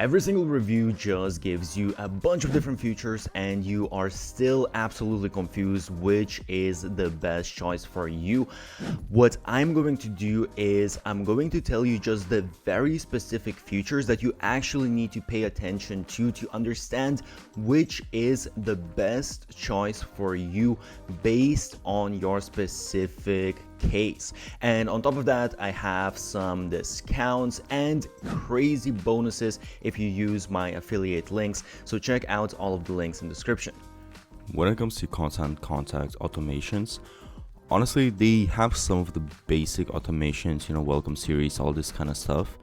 Every single review just gives you a bunch of different features and you are still absolutely confused which is the best choice for you. What I'm going to do is I'm going to tell you just the very specific features that you actually need to pay attention to understand which is the best choice for you based on your specific case. And on top of that, I have some discounts and crazy bonuses if you use my affiliate links, so check out all of the links in the description. When it comes to content contact automations, honestly, they have some of the basic automations, welcome series, all this kind of stuff,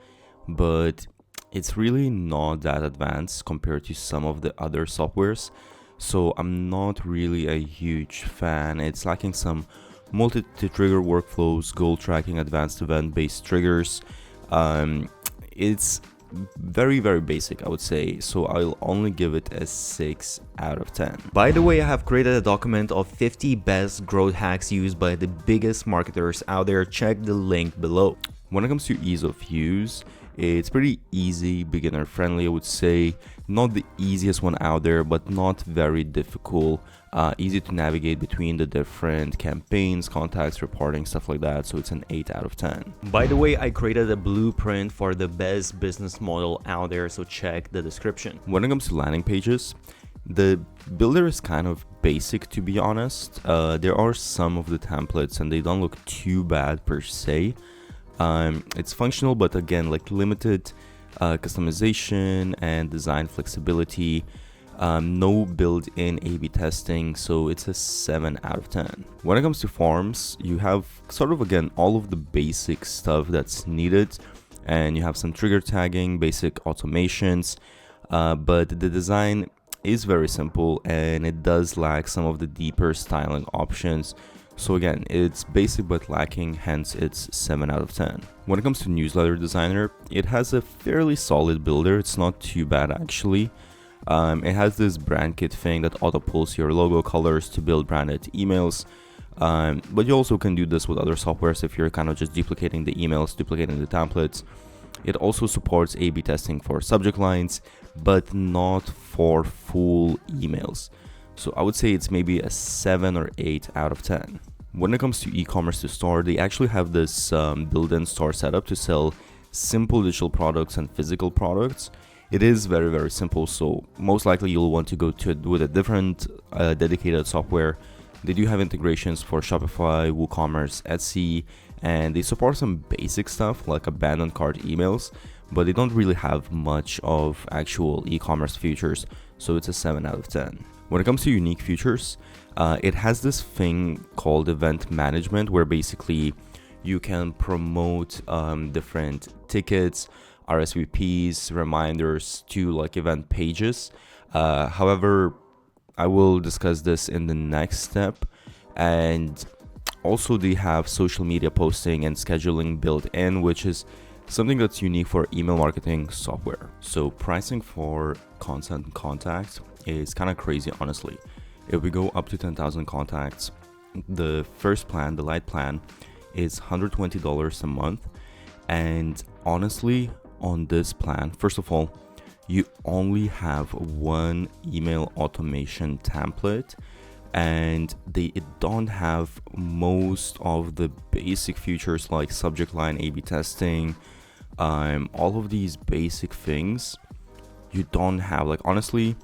but it's really not that advanced compared to some of the other softwares. So I'm not really a huge fan. It's lacking some multi-trigger workflows, goal tracking, advanced event-based triggers. It's very basic, I would say, so I'll only give it a 6 out of 10. By the way, I have created a document of 50 best growth hacks used by the biggest marketers out there. Check the link below. When it comes to ease of use, it's pretty easy, beginner friendly, I would say. Not the easiest one out there, but not very difficult. Easy to navigate between the different campaigns, contacts, reporting, stuff like that. So it's an 8 out of 10. By the way, I created a blueprint for the best business model out there, so check the description. When it comes to landing pages, the builder is kind of basic, to be honest. There are some of the templates and they don't look too bad per se. It's functional, but again, like limited customization and design flexibility. No built-in A/B testing, so it's a 7 out of 10. When it comes to forms, you have sort of, again, all of the basic stuff that's needed, and you have some trigger tagging, basic automations, but the design is very simple and it does lack some of the deeper styling options. So again, it's basic but lacking, hence it's 7 out of 10. When it comes to newsletter designer, it has a fairly solid builder. It's not too bad actually. It has this brand kit thing that auto pulls your logo colors to build branded emails. But you also can do this with other softwares if you're kind of just duplicating the emails, duplicating the templates. It also supports A/B testing for subject lines, but not for full emails. So I would say it's maybe a 7 or 8 out of 10. When it comes to e-commerce to store, they actually have this built-in store setup to sell simple digital products and physical products. It is very simple, so most likely you'll want to go to it with a different dedicated software. They do have integrations for Shopify, WooCommerce, Etsy, and they support some basic stuff like abandoned cart emails, but they don't really have much of actual e-commerce features, so it's a 7 out of 10. When it comes to unique features, it has this thing called event management where basically you can promote different tickets, RSVPs, reminders to like event pages. However, I will discuss this in the next step. And also they have social media posting and scheduling built in, which is something that's unique for email marketing software. So pricing for content contacts is kind of crazy, honestly. If we go up to 10,000 contacts, the first plan, the light plan, is $120 a month. And honestly, on this plan, first of all, you only have one email automation template, and they don't have most of the basic features like subject line A/B testing, all of these basic things you don't have. Like honestly,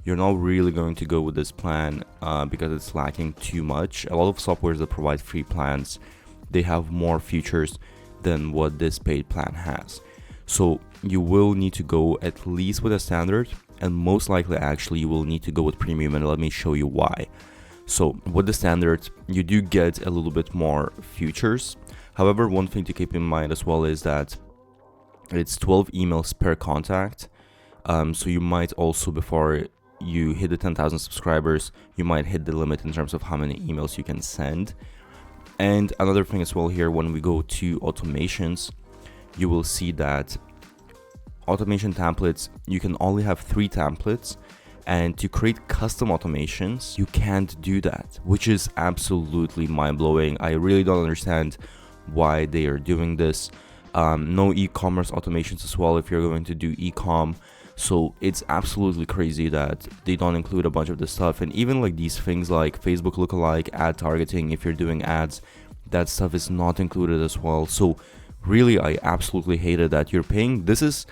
you're not really going to go with this plan because it's lacking too much. A lot of softwares that provide free plans, they have more features than what this paid plan has. So you will need to go at least with a standard, and most likely actually you will need to go with premium, and let me show you why. So with the standard, you do get a little bit more features. However, one thing to keep in mind as well is that it's 12 emails per contact. So you might also, before you hit the 10,000 subscribers, you might hit the limit in terms of how many emails you can send. And another thing as well here, when we go to automations, you will see that automation templates, you can only have 3 templates, and to create custom automations, you can't do that, which is absolutely mind-blowing. I really don't understand why they are doing this. No e-commerce automations as well if you're going to do e-com. So it's absolutely crazy that they don't include a bunch of this stuff. And even like these things like Facebook lookalike, ad targeting, if you're doing ads, that stuff is not included as well. So really, I absolutely hated that you're paying. This is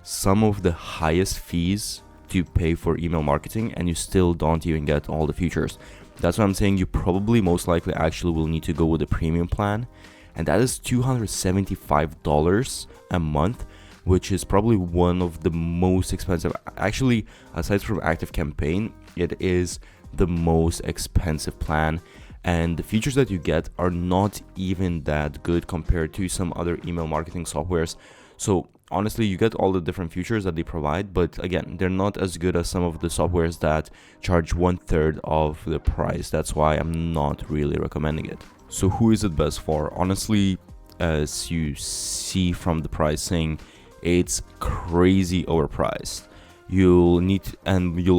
some of the highest fees to pay for email marketing, and you still don't even get all the features. That's what I'm saying. You probably most likely actually will need to go with the premium plan, and that is $275 a month, which is probably one of the most expensive. Actually, aside from ActiveCampaign, it is the most expensive plan, and the features that you get are not even that good compared to some other email marketing softwares. So honestly, you get all the different features that they provide, but again, they're not as good as some of the softwares that charge 1/3 of the price. That's why I'm not really recommending it. So who is it best for? Honestly, as you see from the pricing, it's crazy overpriced. You'll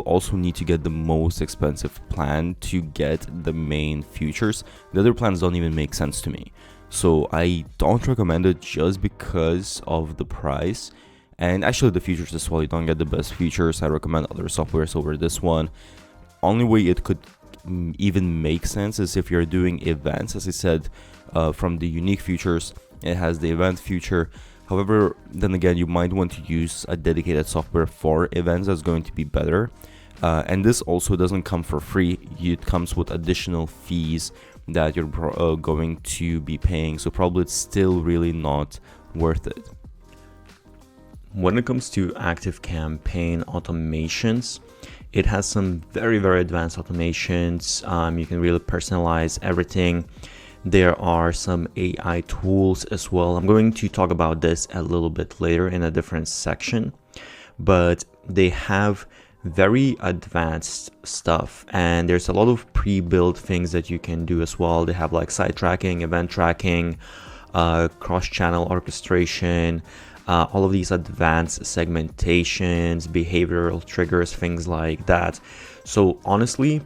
also need to get the most expensive plan to get the main features. The other plans don't even make sense to me. So I don't recommend it just because of the price, and actually the features as well. You don't get the best features. I recommend other softwares over this one. Only way it could even make sense is if you're doing events. As I said, from the unique features, it has the event feature. However, then again, you might want to use a dedicated software for events that's going to be better. And this also doesn't come for free. It comes with additional fees that you're going to be paying. So probably it's still really not worth it. When it comes to ActiveCampaign automations, it has some very, very advanced automations. You can really personalize everything. There are some AI tools as well. I'm going to talk about this a little bit later in a different section, but they have very advanced stuff, and there's a lot of pre-built things that you can do as well. They have like site tracking, event tracking, cross-channel orchestration, all of these advanced segmentations, behavioral triggers, things like that. So honestly,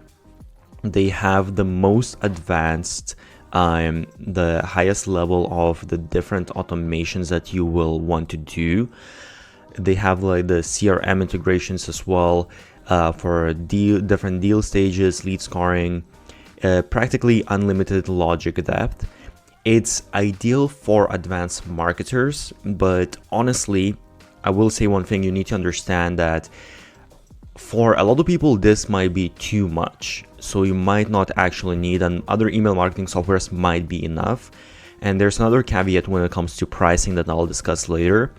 they have the most advanced, the highest level of the different automations that you will want to do. They have like the CRM integrations as well, for different deal stages, lead scoring, practically unlimited logic depth. It's ideal for advanced marketers, but honestly, I will say one thing: you need to understand that for a lot of people, this might be too much. So you might not actually need, and other email marketing softwares might be enough. And there's another caveat when it comes to pricing that I'll discuss later.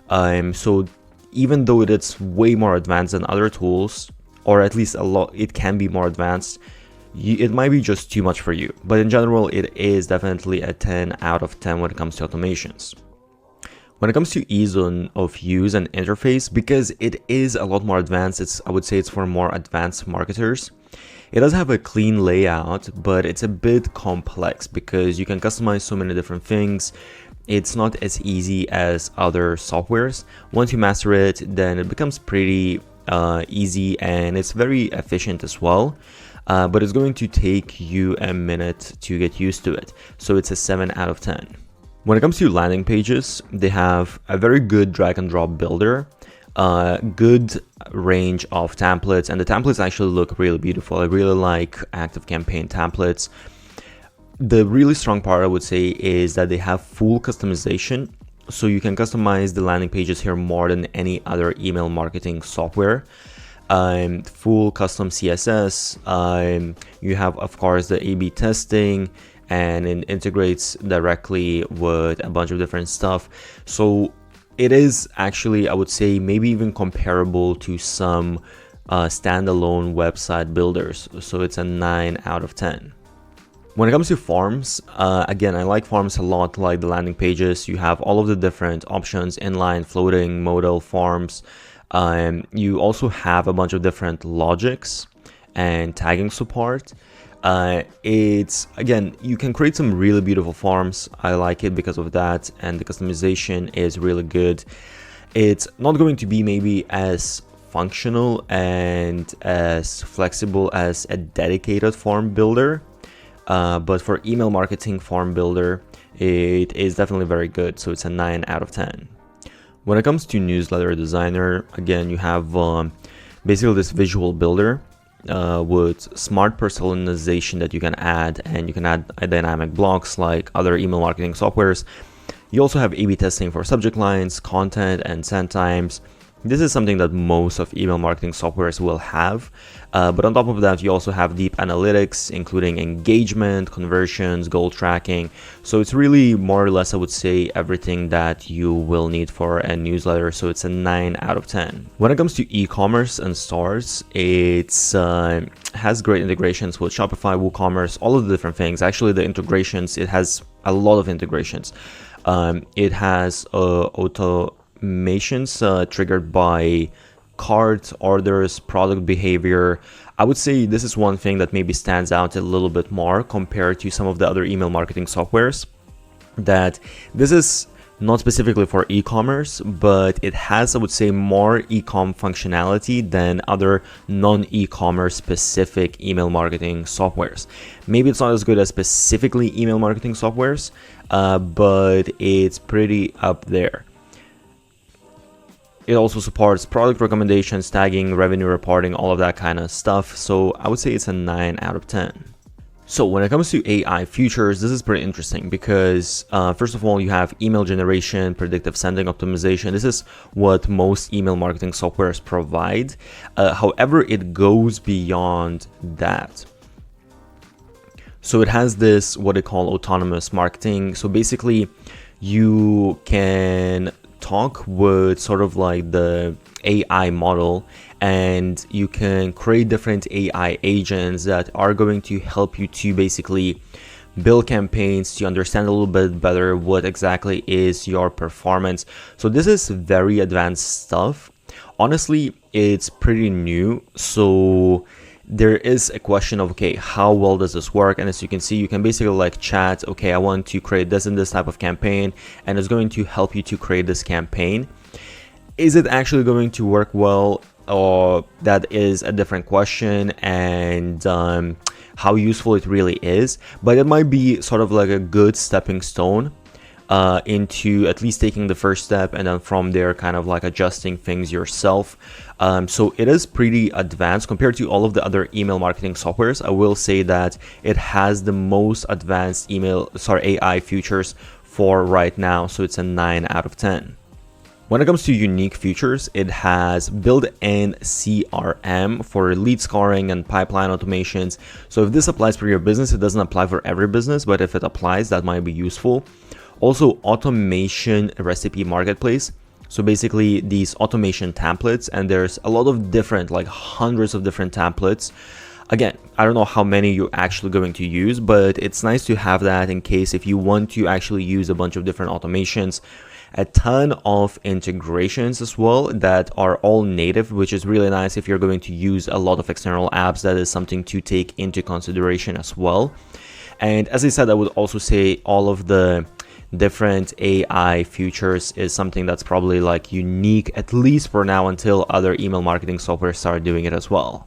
So even though it's way more advanced than other tools, or at least it can be more advanced, it might be just too much for you. But in general, it is definitely a 10 out of 10 when it comes to automations. When it comes to ease of use and interface, because it is a lot more advanced, I would say it's for more advanced marketers. It does have a clean layout, but it's a bit complex because you can customize so many different things. It's not as easy as other softwares. Once you master it, then it becomes pretty easy, and it's very efficient as well. But it's going to take you a minute to get used to it. So it's a 7 out of 10. When it comes to landing pages, they have a very good drag and drop builder, good range of templates, and the templates actually look really beautiful. I really like ActiveCampaign templates. The really strong part, I would say, is that they have full customization. So you can customize the landing pages here more than any other email marketing software. Full custom CSS. You have, of course, the A/B testing, and it integrates directly with a bunch of different stuff. So it is actually, I would say, maybe even comparable to some standalone website builders. So it's a 9 out of 10. When it comes to forms, again, I like forms a lot, like the landing pages. You have all of the different options: inline, floating, modal forms. You also have a bunch of different logics and tagging support. It's, again, you can create some really beautiful forms. I like it because of that, and the customization is really good. It's not going to be maybe as functional and as flexible as a dedicated form builder, but for email marketing form builder, it is definitely very good. So it's a 9 out of 10. When it comes to newsletter designer, again, you have basically this visual builder with smart personalization that you can add, and you can add dynamic blocks like other email marketing softwares. You also have A/B testing for subject lines, content, and send times. This is something that most of email marketing softwares will have, but on top of that, you also have deep analytics, including engagement, conversions, goal tracking. So it's really more or less, I would say, everything that you will need for a newsletter. So it's a 9 out of 10. When it comes to e-commerce and stars, it's has great integrations with Shopify, WooCommerce, all of the different things. Actually, the integrations, it has a lot of integrations. It has automations triggered by carts, orders, product behavior. I would say this is one thing that maybe stands out a little bit more compared to some of the other email marketing softwares, that this is not specifically for e-commerce, but it has, I would say, more e-com functionality than other non-e-commerce specific email marketing softwares. Maybe it's not as good as specifically email marketing softwares, but it's pretty up there. It also supports product recommendations, tagging, revenue reporting, all of that kind of stuff. So I would say it's a 9 out of 10. So when it comes to AI features, this is pretty interesting because first of all, you have email generation, predictive sending optimization. This is what most email marketing softwares provide. However, it goes beyond that. So it has this, what they call autonomous marketing. So basically, you can talk with sort of like the AI model, and you can create different AI agents that are going to help you to basically build campaigns, to understand a little bit better what exactly is your performance. So this is very advanced stuff. Honestly, it's pretty new. So there is a question of, okay, how well does this work? And as you can see, you can basically like chat, okay, I want to create this and this type of campaign, and it's going to help you to create this campaign. Is it actually going to work well? Or that is a different question, and how useful it really is. But it might be sort of like a good stepping stone into at least taking the first step, and then from there kind of like adjusting things yourself. So it is pretty advanced compared to all of the other email marketing softwares. I will say that it has the most advanced AI features for right now. So it's a 9 out of 10. When it comes to unique features, it has built-in CRM for lead scoring and pipeline automations. So if this applies for your business, it doesn't apply for every business, but if it applies, that might be useful. Also, automation recipe marketplace. So basically these automation templates, and there's a lot of different, like hundreds of different templates. Again, I don't know how many you're actually going to use, but it's nice to have that in case if you want to actually use a bunch of different automations. A ton of integrations as well that are all native, which is really nice if you're going to use a lot of external apps. That is something to take into consideration as well. And as I said, I would also say all of the different AI features is something that's probably like unique, at least for now, until other email marketing software start doing it as well.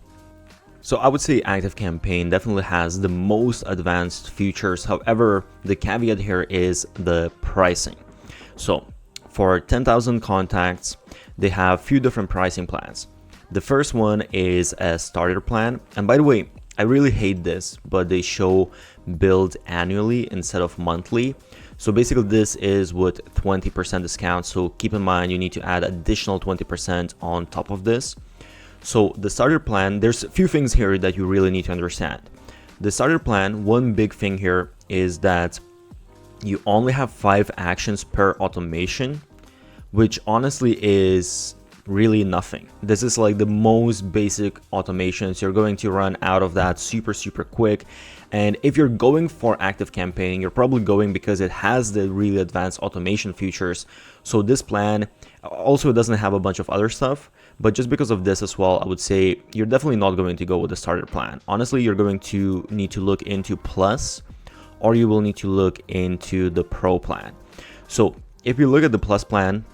So I would say ActiveCampaign definitely has the most advanced features. However, the caveat here is the pricing. So for 10,000 contacts, they have a few different pricing plans. The first one is a starter plan. And by the way, I really hate this, but they show billed annually instead of monthly. So basically this is with 20% discount. So keep in mind, you need to add additional 20% on top of this. So the starter plan, there's a few things here that you really need to understand. The starter plan, one big thing here is that you only have 5 actions per automation, which honestly is really nothing. This is like the most basic automations. You're going to run out of that super quick. And if you're going for ActiveCampaign, you're probably going because it has the really advanced automation features. So this plan also doesn't have a bunch of other stuff, but just because of this as well, I would say you're definitely not going to go with the starter plan. Honestly, you're going to need to look into Plus, or you will need to look into the Pro plan. So if you look at the Plus plan,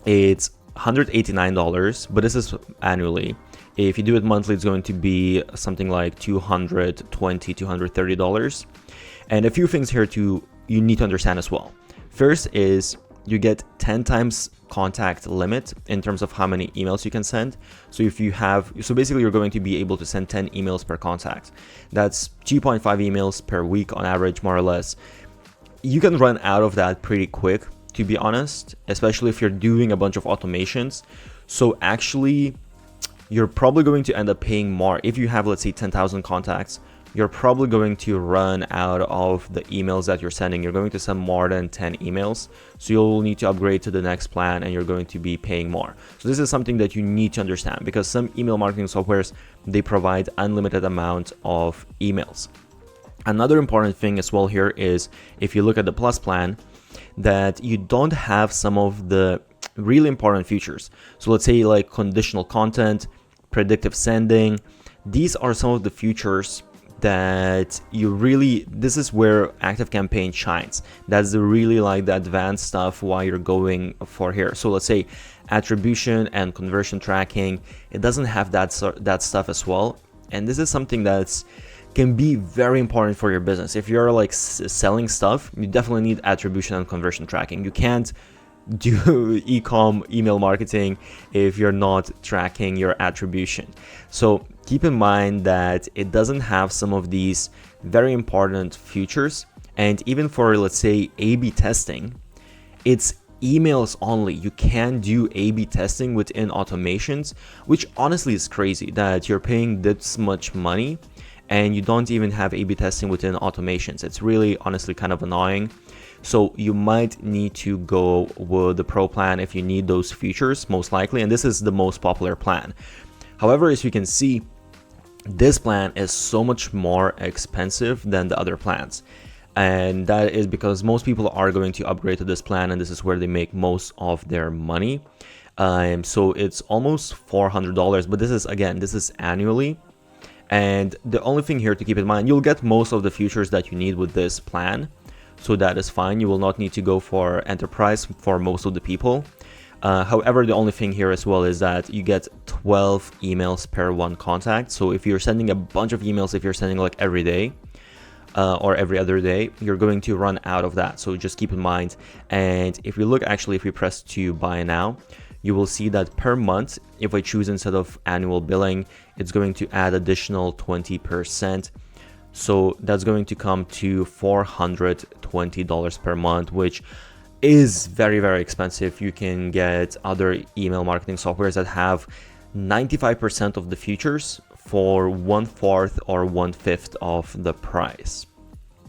it's $189, but this is annually. If you do it monthly, it's going to be something like $220, $230. And a few things here you need to understand as well. First is you get 10 times contact limit in terms of how many emails you can send. So if you have, so basically you're going to be able to send 10 emails per contact. That's 2.5 emails per week on average, more or less. You can run out of that pretty quick, to be honest, especially if you're doing a bunch of automations. So actually, you're probably going to end up paying more. If you have, let's say, 10,000 contacts, you're probably going to run out of the emails that you're sending. You're going to send more than 10 emails. So you'll need to upgrade to the next plan and you're going to be paying more. So this is something that you need to understand, because some email marketing softwares, they provide unlimited amount of emails. Another important thing as well here is, if you look at the Plus plan, that you don't have some of the really important features. So let's say like conditional content, predictive sending. These are some of the features that you really, this is where ActiveCampaign shines. That's the really like the advanced stuff why you're going for here. So let's say attribution and conversion tracking, it doesn't have that stuff as well. And this is something that's can be very important for your business. If you're like selling stuff, you definitely need attribution and conversion tracking. You can't do email marketing if you're not tracking your attribution. So keep in mind that it doesn't have some of these very important features. And even for, let's say, A/B testing, it's emails only. You can do A/B testing within automations, which honestly is crazy that you're paying this much money and you don't even have A/B testing within automations. It's really honestly kind of annoying. So you might need to go with the Pro plan if you need those features, most likely, and this is the most popular plan. However, as you can see, this plan is so much more expensive than the other plans. And that is because most people are going to upgrade to this plan, and this is where they make most of their money. So it's almost $400, but this is annually. And the only thing here to keep in mind, you'll get most of the features that you need with this plan. So that is fine. You will not need to go for enterprise for most of the people. However, the only thing here as well is that you get 12 emails per one contact. So if you're sending a bunch of emails, if you're sending like every day or every other day, you're going to run out of that. So just keep in mind. And if we look, actually, if we press to buy now, you will see that per month, if I choose instead of annual billing, it's going to add additional 20%. So that's going to come to $420 per month, which is very, very expensive. You can get other email marketing softwares that have 95% of the features for 1/4 or 1/5 of the price.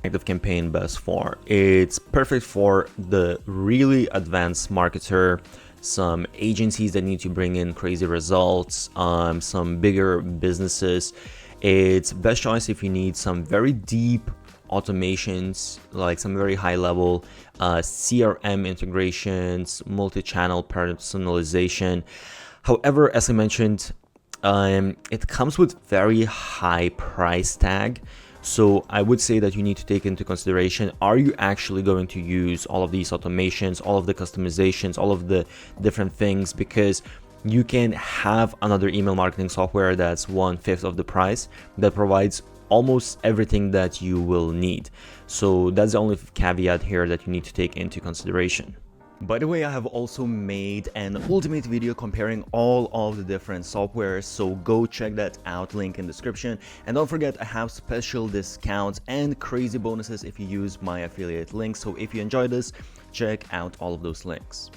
ActiveCampaign best for. It's perfect for the really advanced marketer, some agencies that need to bring in crazy results, some bigger businesses. It's best choice if you need some very deep automations, like some very high level CRM integrations, multi-channel personalization. However, as I mentioned, it comes with very high price tag. So I would say that you need to take into consideration, are you actually going to use all of these automations, all of the customizations, all of the different things? Because you can have another email marketing software that's 1/5 of the price that provides almost everything that you will need. So that's the only caveat here that you need to take into consideration. By the way, I have also made an ultimate video comparing all of the different softwares, so go check that out, link in description. And don't forget, I have special discounts and crazy bonuses if you use my affiliate link. So if you enjoyed this, check out all of those links.